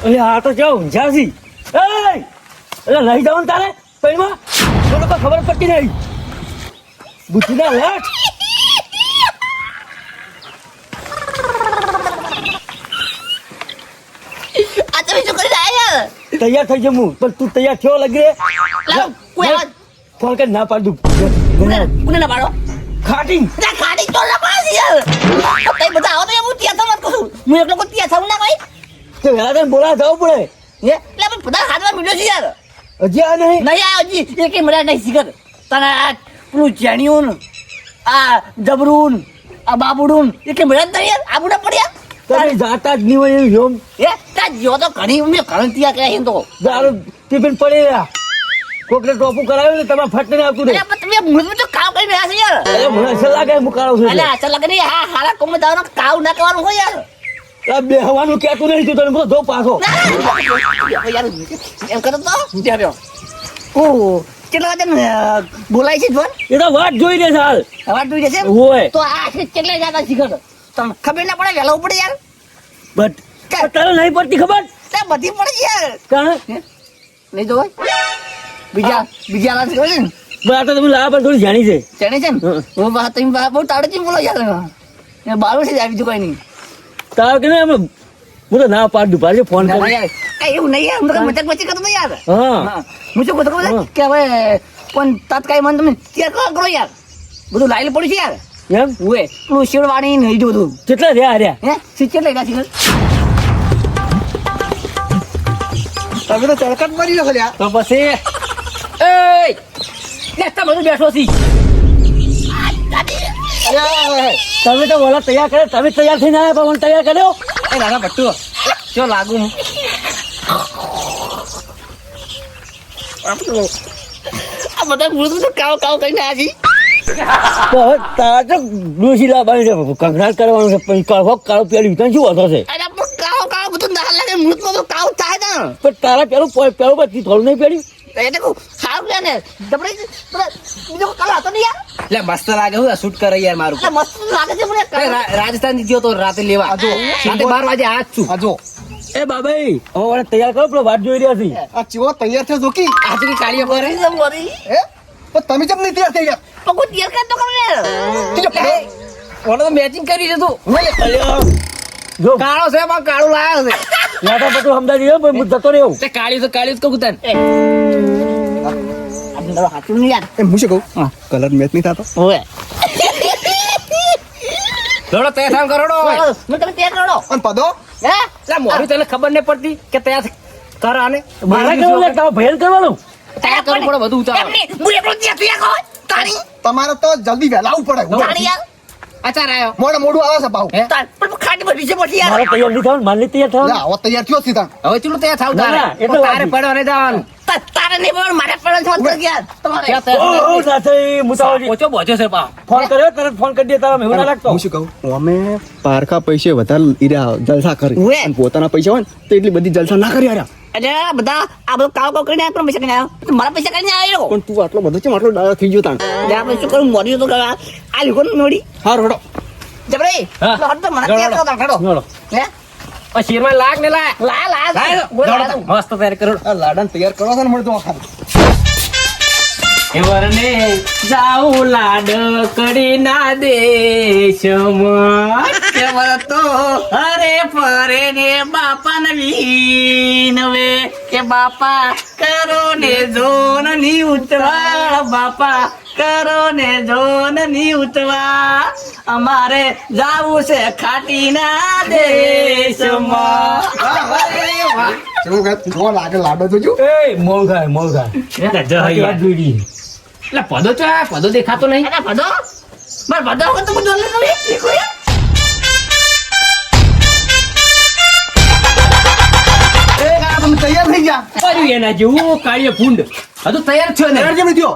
અરે આ તો જાઓ ઝાસી એટલે લઈ જવાનું તારે પૈમાં તો લોકો ખબર પડતી નહીં બુદ્ધિના લાટ આ તમે શું કરી રહ્યા યાર? તૈયાર થઈ જમું પણ તું તૈયાર થયો લાગે ફોન કરી ના પાડું કોને ના પાડો? ખાટી ખાટી તો ના પાડે યાર. કઈ બધા આવો તો હું ત્યાં તો મત કહું. હું એકલો કોઈ ત્યાં થવું ના ભાઈ. તો વેલા તને બોલા જવું પડે એટલે પણ બધા હાથમાં મીઠો છે યાર. હજી આ નહીં નહીં આ હજી એક મળ્યા નહીં શીખર. તને આ પેલું જેણિયું આ જબરું આ બાબુડું એક મળ્યા જ નહીં યાર. આ બુડા પડ્યા તારી જાતા જ નહીં હોય એવી જોમ તા જો તો ઘણી મેં ઘણી ત્યાં કહે તો દારૂ ટિફિન પડી રહ્યા કોકને ટોપું કરાવ્યું ને તમે ફટ ને આવતું રે અલ્યા પણ તમે મુરત તો કાવ કરી રહ્યા છે યાર. અરે મને અસર લાગે હું કાળો છું અલ્યા અસર લાગે નહીં. હા હારા કોમ દાવાનો કાવ ના કરવાનું હોય યાર. આ બે હવાનું કહેતું નહીં તું તને બધો ધો પાછો યાર એમ કરો તો ત્યાં બેહો. ઓહ કેટલા વાગે બોલાય છે જોન? એ તો વાત જોઈ દે હાલ અવાજ જોઈ જશે હોય તો આ કેટલા જાતા શીખર તમને ખબર ના પડે વહેલા પડે યાર. બટ તને નહીં પડતી ખબર ત્યાં બધી પડે છે યાર. કારણ નહીં જોવાય બીજા ના જોઈ ને બસ આ તો તમે લાવા પણ થોડી જાણી છે ચણે છે ને તમે બહુ તાડે બોલો યાર. બારું છે બીજું કઈ નહીં. તાર કે હું તો ના પાડું પાડે ફોન ના, કરી યાર કઈ એવું નહીં યાર. હું તો મજાક મસ્તી કરતો હતો યાર. હા હા હું શું કહું ખબર છે કે હવે પણ તાત્કાલિક મને તમે તૈયાર કરો યાર. બધું લાઈલ પડ્યું છે યાર. એમ ઉએ પેલું શેરવાણી ને એ બધું કેટલા રહ્યા રહ્યા હે સિચર લઈ ગયા શીખર. તમે તો ચળકટ મરી ગયો લ્યા. તો પછી નેતા બધું બેઠો છી. તમે તો ઓલા તૈયાર કરે તમે તૈયાર થઈને આવ્યા પણ મને તૈયાર કર્યો એ નાના ભટ્ટુ જો લાગુ હું આ બધા મૃદુ તો કાવ કાવ કરીને આજી. તો હવે તારા તો ડોસી લાવવાની છે કંકનાટ કરવાનું છે પછી કાળો કાળો પેલું તને શું વાંધો છે અરે પણ કાવ કાવ બધું ના લાગે મૃતમાં તો કાવ થાય ને. પણ તારા પેલું પછી થોડું નહીં પેડ્યું એટલે કહું સારું છે ને જબરે બીજો કાળો હતો ને યાર. એટલે મસ્ત લાગે હું શૂટ કરે યાર મારું. એટલે મસ્ત લાગે છે મને રાજસ્થાન ગયો તો રાતે લેવા રાતે 12 વાગે આજ છું. આજો એ બાબાઈ હવે તૈયાર કરો પેલો વાત જોઈ રહ્યા છે આ ચીવો તૈયાર થયો જોકી આજે ની કાળીઓ કરે છે મોરી. હે પણ તમે કેમ નહીં તૈયાર થઈ ગયા? પણ કોઈ તૈયાર કર તો કરો ને. ઓલો તો મેચિંગ કરી છે તું. જો કાળો છે પણ કાળું લાયો છે. લાટા પટુ સમજાજી હો ભાઈ હું જતો રહ્યો તે કાળ્યું તો કહું તને. આપણે તારો હાચું નહીં યાર. એમ હું શું કહું કલર મેચ નહીં થતો. ઓય દોડો તૈયાર થાવ કરોડો. હું તમે તૈયાર કરો અને પદો હે એટલે મોરી તને ખબર નહીં પડતી કે તૈયાર કર આને. મારા કેવું લે તારો ભેર કરવાનું તૈયાર કરવું પડે બધું ઉતાવળ. એમની હું એકલો તૈયાર કરો તાણી તમારે તો જલ્દી વહેલા આવવું પડે. તાણી યાર અચાર આવ્યો મોડું આવે છે પાછું. તાર પણ ખાટી પર બીજે પછી મારે યાર તૈયાર નહીં થવાનું મારે નહીં તૈયાર લે થવાનું આવો તૈયાર થયો સીધા. હવે ચલો તૈયાર થાવ ના, ના, એ તો તારે વાત પડવા નહીં જવાનું. તારે નહીં પણ મારે પણ ફોન કર યાર તમારે ઓ સાથે મુતાવજી ઓછો બોજો છે પા. ફોન કર્યો તરત ફોન કરી દે તારા મેહુલ ના લાગતો હું શું કહું અમે પારકા પૈસે વધારે ઈરા જલસા કરી ઉએ. અને પોતાના પૈસા હોય ને તો એટલી બધી જલસા ના કરી આર્યા અરે બધા આ બધું કાવ કાવ કરીને પણ પૈસા કરીને આવ્યો મારા પૈસા કરીને આવ્યો પણ તું આટલો બધો છે આટલો ડાયો થઈ ગયો તાણ એટલે આપણે શું કરું મોડી તો કરવા આ લીધો ને મોડી હાર હડો જબરે હા. તો હટ તો મને તૈયાર કરો તાણ ચલો હે આ શેરમાં લાગ ને લાગ. લા લા લાય, બોલ દોડો લા તો. મસ્ત તૈયાર કરો. આ લાડાને તૈયાર કરો છે ને મળતો ખાલી એવરને જાઉં લાડ કરી ના દેશમાં કેવર તો હરે ફરે ને બાપા નવીનવે કે બાપા કરો ને જોન ની ઉતવા બાપા કરો ને જોન ની ઉતવા અમારે જાવું છે ખાટી ના દેશમાં. જો લાગે લાડો જોજો એ મોલ ખાય વાત જોઈ રહી એટલે પદો ચો પદો દેખાતો નહીં. અરે ભદો માર ભદો વખત તો બધું લે નવી દેખો યાર એ કાકા તમે તૈયાર થઈ ગયા કર્યું એના જેવું કાળીએ ભૂંડ હજુ તૈયાર થયો ને. તૈયાર કેમ થયો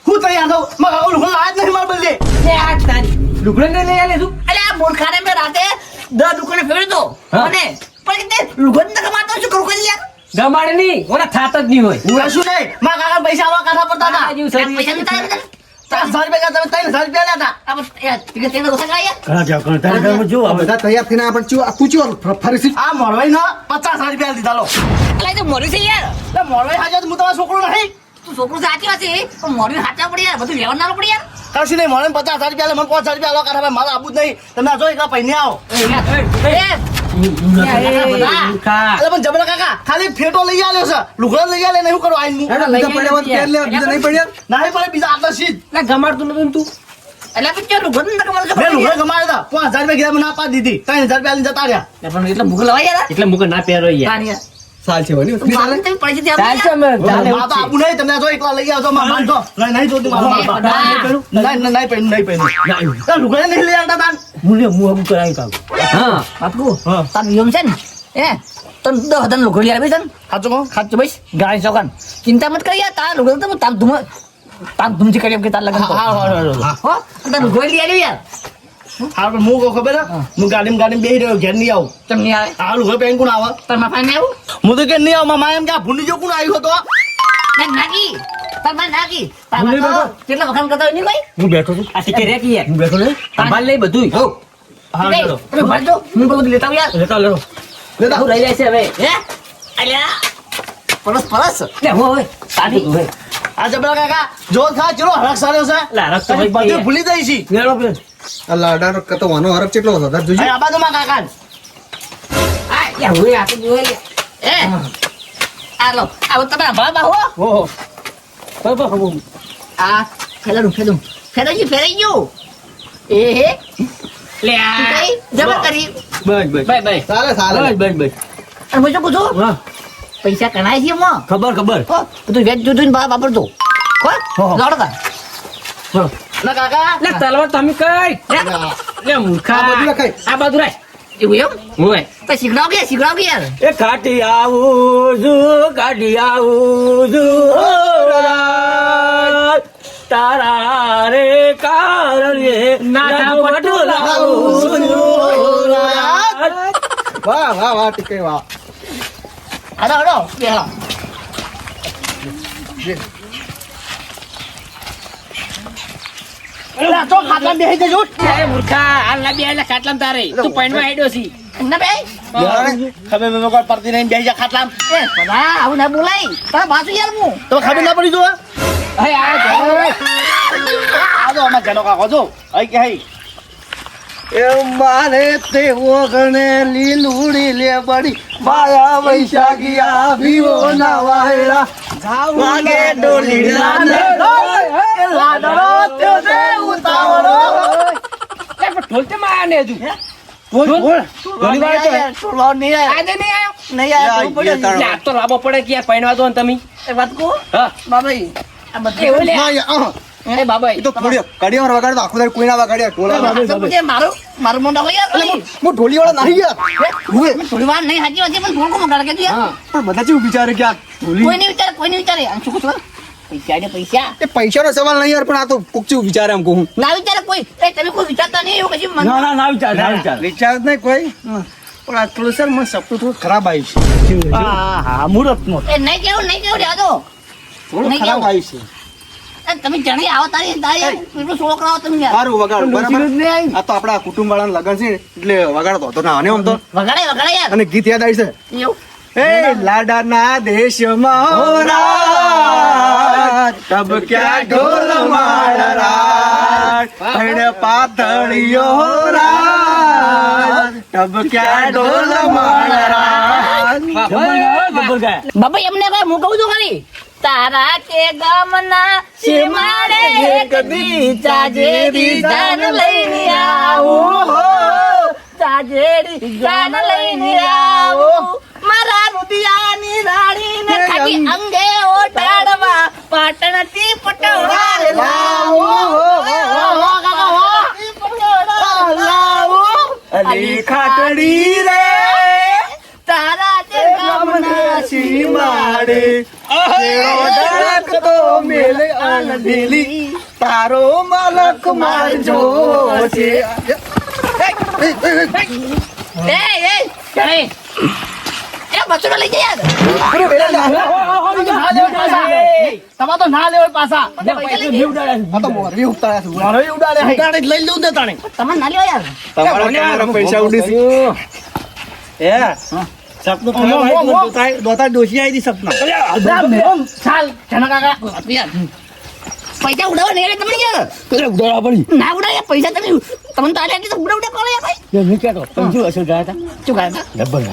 હું તૈયાર થઉં મારા ઓલું લાજ નહીં માર બદલે લે આ તારી લુગડો ને લઈ આલે તું. અરે આ બોલખાને મેં રાતે 10 દુકાને ફેર્યો તો હા. અને પણ તે લુગન ન કમાતો શું કરું કરી યાર ગમાડે નહીં ઓલા થાત જ નહીં હોય. હું શું નહીં મારા કાકા પૈસા આવા કાઢા પડતા હતા આ જેવું શરીર. પૈસા નતા 4,000 રૂપિયા તમે 3,000 રૂપિયા લેતા આ બસ યાર ટિકિટ તેને ઓછા કરાય યાર ઘણા જાવ ઘણા તારે ઘરમાં જો આ હવે બધા તૈયાર થઈને આપણે ચિયો આ તું ચિયો ફરીથી આ મોરવાઈ ના 50,000 રૂપિયા દીધા લો એટલે તો મોરી છે યાર એટલે મોરવાઈ હાજર હું તમારો છોકરો નહીં તું છોકરું સાચી વાત છે પણ મોરી હાચા પડી યાર બધું લેવાનું ના પડી યાર કશું નહીં મને 50,000 રૂપિયા લે મને 5,000 રૂપિયા લો કાઢા મારે આબુ જ નહીં તમે આ જો એકલા પૈને આવો મૂર્ખા. અરે પણ જબરા કાકા ખાલી ફેટો લઈ આલ્યો છે લુગડા લઈ આલે નહીં કરો આઈ હું બીજા પડ્યા હોય તો પહેર લે બીજા નહીં પડ્યા નહીં પડે બીજા આટલા સીધ એટલે ગમાડતું નથી ને તું એટલે પછી ચાલો ઘર ના કમાલ મેં લુગડા ગમાડ્યા હતા 5,000 રૂપિયા કીધા મને ના પાડી દીધી 3,000 રૂપિયા લઈને જતા રહ્યા પણ એટલે ભૂખ લવાય યાર એટલે મુકે ના પહેરો યાર કાન યાર સાલ છે વળી તું મારું તેમ પડી જતી ચાલશે અમે ચાલે આ તો આબુ નહીં તમે જો એકલા લઈ આવજો માં માનતો નહીં જોતું નહીં પહેરું લુગડા નહીં લઈ આવતા તાન મુને હું અમુક કરાવી કાઢું હા બાપુ હા. તારું યોમ છે ને તને 10,000 લુગડી લઈ આવી તને સાચું કહો ખાચું ભાઈ ગાડી ચોકન ચિંતા મત કરી યાર તાર લુગડા તો તામ ધૂમથી કરી કે તાર લગન હા હો તાર લુગડી લઈ આવી યાર હા પણ હું કહું ખબર હે? હું ગાડીમાં બેહી રહ્યો ઘેર નહીં આવું તમ નહીં આવે આ લુગડા પહેરીને કોણ આવે તાર માફા નહીં આવું હું તો કે નહીં આવું મામા એમ કે આ ભૂંડી જો કોણ આવ્યો હતો ના નાગી તાર માં નાગી તાર ભૂલી માં તો બેઠો. કેટલા વખાણ કરતા હોય નહીં ભાઈ હું બેઠો છું આ ટીકે રેકી યાર હું બેઠો નહીં સંભાળ લઈ બધું હો હા નહીં, ચાલો તમે ભરજો હું બધું લેતા આવું યાર લેતા લેતો લેતા હું લઈ જાય છે હવે હે અલ્યા પરસ લે હો હવે સાદી હવે આ જબરા કાકા જો ખા ચલો હરખ સાર્યો છે લે હરખ તો ભાઈ બધું ભૂલી જાય છે મેળો પેલો આ લાડાનો કતો વાનો હરક કેટલો હતો તાર જોજો અહીં આ બાજુમાં કાકા આ યા હોય આ તો જોઈ લે એ આ લો આ તમે ભલા હો ઓહો બરાબર હો આ ફેરાઈ ગયું એ હે લે તું કઈ જબર કરી બસ બસ બાય બાય ચાલે ચાલે બસ બસ અને હું શું પૂછું હા પૈસા કણાય છે એમાં ખબર હો તું વેચ જોતું બા વાપરતો હો હો. લડતા ચલો ના કાકા લે તલવાર તમે કઈ લે મૂર્ખા આ બાજુ રખાય. આ બાજુ રાખ એવું એમ હોય તો શીખડાવ કે યાર એ કાઢી આવું છું કાઢી આવું છું રાત. તારા રે કારણે ના પટોલાવું છું રાત. વાહ વાહ વાહ ટીકે વાહ હડો બેહો લા તો ખાટલા બેહી જજો એ મૂર્ખા હાલ ના બે એટલે ખાટલામાં તારે તું પૈણમાં હેડ્યો છી ના બે ખબર મેં કોઈ પડતી નહીં બેહી જા ખાટલામાં એ બધા આવું ના બોલાય તારા બાજુ યાર હું તો ખબર ના પડી જો હે આ આ જો અમાર જનો કાકો જો અહીં કે હઈ એ મારે તે ઓગણે લીલુડી લે બડી માયા વૈશાખી આવીઓ ના વાયડા વાગે ડોલી લાડો તે દે ઉતાવળો ઢોલતે માં આને હજુ નહીં આયો આજે નહીં આવ્યો નહીં આયો યા, યા, લે, આ તો લાંબો પડે કે યાર પૈણવા દો ને તમે એ વાત કહું હા બાબાઈ આ બધું એવું લે એ બાબાઈ એ તો થોડી કડિયામાં વગાડતો આખો દાડો કોઈના વગાડ્યા ટોલા મારું મોઢા હોય યાર હું ઢોલી વાળો નહીં યાર હુએ થોડી વાર નહીં હાજી વાત છે પણ થોડું કોમ કે યાર પણ બધા કેવું વિચારે કે આ ઢોલી કોઈ નહીં વિચારે આમ શું કહું પૈસા ને પૈસા એ પૈસાનો સવાલ નહીં યાર પણ આ તો કોક કેવું વિચારે એમ કહું ના વિચારે કોઈ એ તમે કોઈ વિચારતા નહીં એવું કશું મન ના વિચાર ના વિચાર વિચાર જ નહીં કોઈ પણ આ થોડું સર મને સપનું થોડું ખરાબ આવ્યું છે હા મુરત નો એ નહીં કેવું રહેવા દો થોડું નહીં ખરાબ કેવું. આવ્યું છે એ તમે જણી આવો તારી એટલું શોખ રાવો તમે યાર સારું વગાડ બરાબર આ તો આપણા કુટુંબ વાળાનું લગન છે એટલે વગાડતો હતો ના અને આમ તો વગાડે યાર અને ગીત યાદ આવી છે એવું એ લાડાના દેશમાં હો રાત તબ ક્યાં ઢોલ મારા રાત ભણ પાતળીઓ હો રાત તબ ક્યાં ઢોલ મારા રાત જબર ગાય બાબા એમને કઈ હું કહું છું ખરી તારા કે ગામના સીમાડે એક દી ચાજેરી જાન લઈને આવું હો ચાજેરી જાન લઈને આવું મારા રુદિયાની રાણીને ખાલી અંગે ઓટાડવા પાટણથી પટોળા લાવું અલી ખાટડી રે તારા કે ગામના સીમાડે કેળો ડાકતો મેલે આંધેલી તારો મલક મારજો છે એ એ બસુરો લઈ જાય યાર અરે વેલા ના લેવાય પાછા. તમારે તો ના લેવાય પાછા. આ તો મોરબી ઉતાર્યા છે. મારો ય ઉડાડે હે. ઉડાડે જ લઈ લઉં દે તાણે. તમે ના લ્યો યાર. તમારા પૈસા ઉડી છે. સપનું મો, ખરાબ મો, મો. આવ્યું. દોતા ડોશી આવી હતી સપના. ના, મેમ, ચાલ જના કાકા. યાર પૈસા ઉડાવો નહીં તમે યાર ઉડાડવા પડી. ના ઉડાય પૈસા તમે તમને તો આટલી તો ઉડા કરો યાર ભાઈ મેં કહેતો પૈસા અસર ગયા હતા. શું કાય ડબ્બલ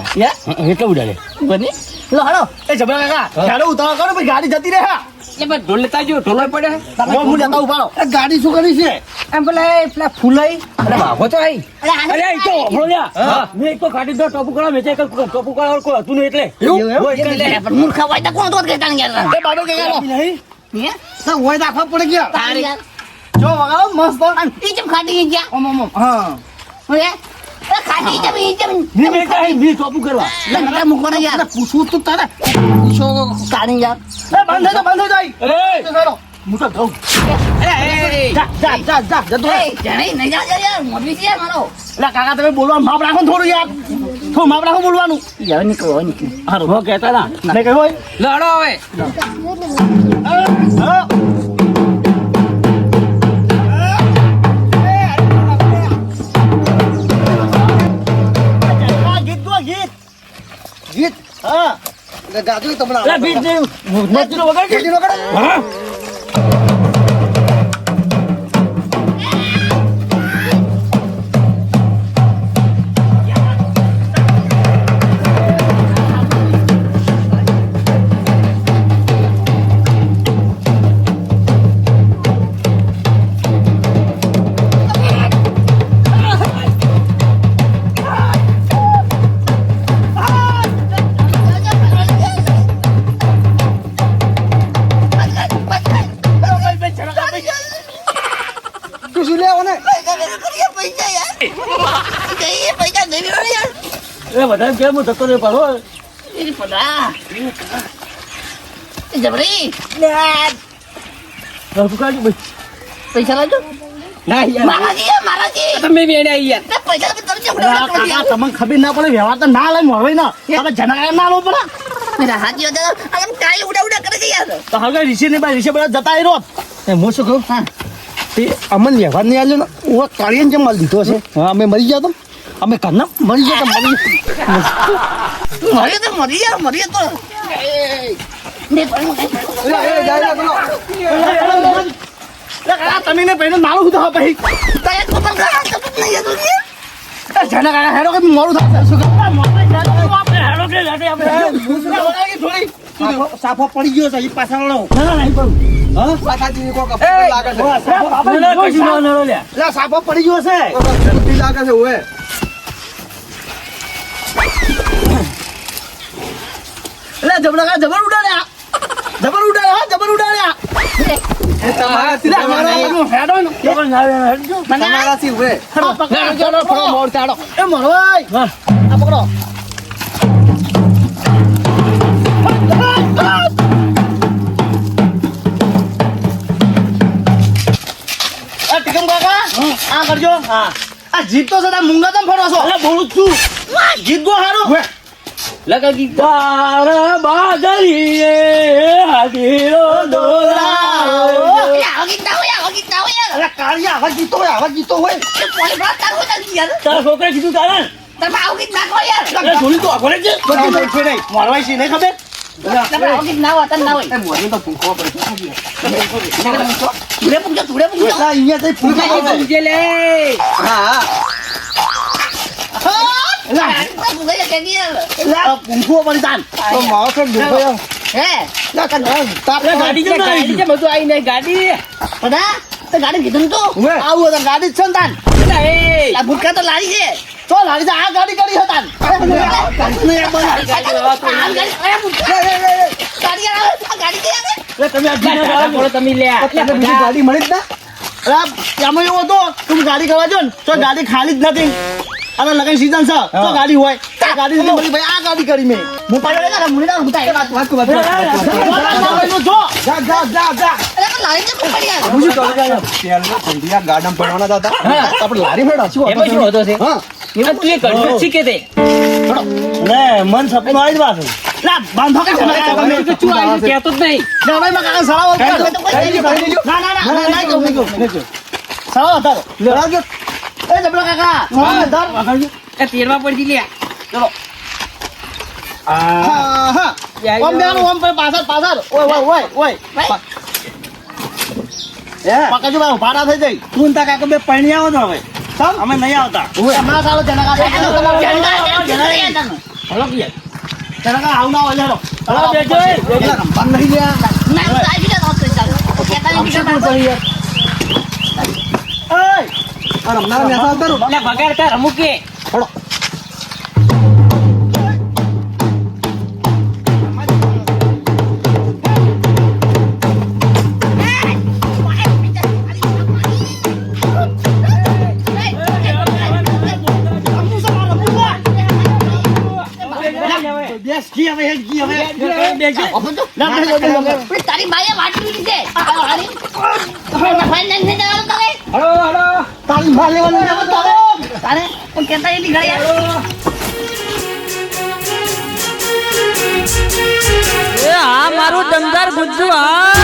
એટલે ઉડાડે. બની લો હાલો એ જબરા કાકા ચાલો ઉતાવળ કરો પછી ગાડી જતી રહે હા. એ બસ ઢોલ લેતા જો ઢોલ પડે મો, હું લેતા ઉભારો. એ ગાડી શું કરી છે? એમ પેલા ફૂલાઈ અને બાઘો તો આવી અરે એ તો વાપરો લ્યા. મેં એક તો કાઢી દીધો ટોપુ કરા મેં એક ટોપુ કરા કોઈ હતું નહીં એટલે. મૂર્ખા હોય તો કોણ તો કહેતા નહીં યાર એ બાબુ કાકા લો. હે ના, હોય દાખવા પડે ગયા. તારી યાર જો વગાડો મસ્ત. ઈ જેમ ખાટી ગયા ઓમ, ઓમ, ઓમ. હા. હે એ ખાટી જેમ ઈ જેમ મેં મેં કાંઈ મેં ટોપુ કરવા. નકા મૂકવાના યાર પૂછવું તું તારે. કાઢી યાર એ બંધ થઈ જાય. અરે ચાલો. હું તો જાઉં. જા, જા, જા, જા. જતો રહે. એ જાણે નહીં જાવ યાર મોરબી છે યાર મારો એટલે કાકા તમે બોલવાનું માપ રાખો ને થોડું યાર. થોડું માપ રાખો બોલવાનું. યાર નીકળો નીકળો હારું હો કહેતા ના. નહીં કહ્યું હોય? લડો હવે હા. ગીત ગો, ગીત. ગીત. હા. ગાજુ તમને અરે બીજ ને મજૂરો વગાડ કે? ગાજુ વગાડો. હા તું શું લેવો ને? પૈસા યાર પૈસા દેવી હોય યાર એ બધા કેમ હું ધક્કો દે પાડો. એ પડા એ જબરી ટોપુ કાઢી ભાઈ. પૈસા લાજો ના યાર. મારાજી તમે બી એને આવી યાર. તે પૈસા તમે અરે આ કાકા તમને ખબર ના પડે વ્યવહાર તો ના લઈ મળે ને તમે જના ના લો પડે મેરા હાથી હોતા આમ કાઈ ઉડા ઉડા કરે છે યાર તો હવે ઋષિ ને ભાઈ ઋષિ બધા જતા રહ્યો એ હું શું કહું? હા તે અમને વ્યવહાર નહીં આવ્યો ને હું કાળીને જેમ માલ દીધો છે. હા અમે મરી ગયા તો અમે ઘરના મરી ગયા તો મરી મરી તો ને પણ કાકા તમે ને પહેલા નાનું હતું હા ભાઈ તારે તો પણ નહીં યાર જના કાકા હેરો કે મોડું થાય શું સાફો પડી ગયો છે એ પાછળ સાફો પડી ગયો છે લાગે છે ઓએ. એટલે જબરા જબર ઉડાડ્યા જબર ઉડાડ્યા તમારાથી ઓએ. એ મરો આ પકડો ટીકમ કાકા આ કરજો હા આ જીત તો સદા મૂંગા તમ ફરો છો બોલું છું ગીત ગો હારું લગા ગીતાર બાદરીએ હાજીરો દોરાવો. અરે કાળિયા આવા ગીતો હોય તારા છોકરા કીધું તારે તારે જોડી તો આખો છે. મારવાય છે નહીં ખબર એ મોરબી તો ભૂખો પડે. આ અહીંયા જઈ ફૂંકા પડે. હા પૂંખવો પડી તાન તો માણસો ભૂખો યાર. ગાડી કેમ ના આવી? બધું આવી નહીં ગાડી ગાડી કીધું તું આવું હતા ગાડી જ છે ને તાન આ ભૂટકા તો લારી છે તો લાડી આ ગાડી કરી હતા તમે આ જીના ગાળા તમે ગાડી મળી જ ના એમાં એવું હતું તું ગાડી કરવા જો ને તો ગાડી ખાલી જ નથી હવે લગન સીઝન છે તો ગાડી હોય તો ગાડી નથી મળી ભાઈ આ ગાડી કરી મેં હું પાડ્યો મુની ના ઉતાય જો જા જા જા જા લારી છે પકડી યાર હું શું કહું છું? પહેલો ભંડિયા ગાર્ડન ભરવાના હતા. આપણે લારી ભેડા શું એમાં શું હતો છે હા એમાં તું એ કડવું શીખે તે મન સપનું આવી જ પાછું. લા બાંધો કે તમે ચું આવ્યું કહેતો જ નહીં. લેવાય માં કાકા સળાવો ના ના ના ના ના કહું સળાવો તારો લેવાજો એ જબરા કાકા સળાવો ધર વગાડજો. એ તેરવા પડી લે. ચલો હા હા ઓમ બેનો ઓમ પર પાછળ ઓય ઓય ઓય ઓય પકડજો બા ઉભા ના થઈ જાય તું તા કાકા બે પૈણી આવો તો હવે સમ અમે નહીં આવતા. ઓય હમણાં ચાલો જનકા હલો કે જનકા આવ ના હોય હેલો હલો, બેજો એ, બેજો. રંબાન નહીં લ્યા ના તો આવી જતો તો ચાલો. કહેતા નહીં એય આ રમનાર મેસા આવતા લે બગાડ કર રમુ કે. થોડો બેસ કી હવે હેડ કી હવે બેજો. ના બેસ પણ તારી બાઈએ વાટલી લીધે. હારી. ફાઈન નહીં દેવાનું તારે. Hello hello. તારી માં લેવાનું ને તારે તારે પણ કહેતા નહીં ઘડિયાળ. એ આ મારું દમદાર ગુજ્જુ હા